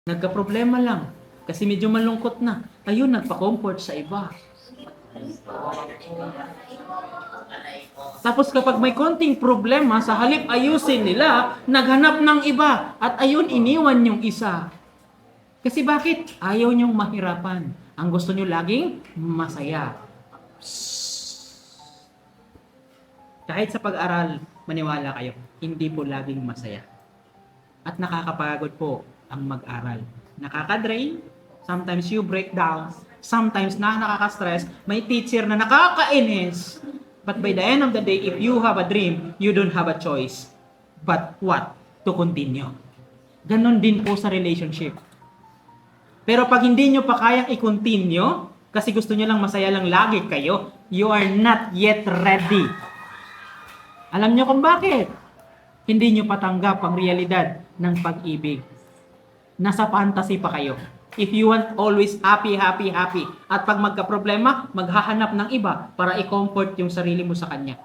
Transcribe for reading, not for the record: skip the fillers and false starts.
Nagkaproblema lang. Kasi medyo malungkot na. Ayun, nagpa-comfort sa iba. Tapos kapag may konting problema, sa halip ayusin nila, naghanap ng iba. At ayun, iniwan yung isa. Kasi bakit? Ayaw niyong mahirapan. Ang gusto niyo laging masaya. Kahit sa pag-aral, maniwala kayo, hindi po laging masaya. At nakakapagod po ang mag-aral. Nakaka-drain, sometimes you break down, sometimes nakaka-stress, may teacher na nakakainis. But by the end of the day, if you have a dream, you don't have a choice. But what? To continue. Ganon din po sa relationship. Pero pag hindi nyo pa kayang i-continue, kasi gusto nyo lang masaya lang lagi kayo, you are not yet ready. Alam nyo kung bakit? Hindi nyo patanggap ang realidad ng pag-ibig. Nasa fantasy pa kayo. If you want always happy, happy, happy, at pag magka-problema, maghahanap ng iba para i-comfort yung sarili mo sa kanya.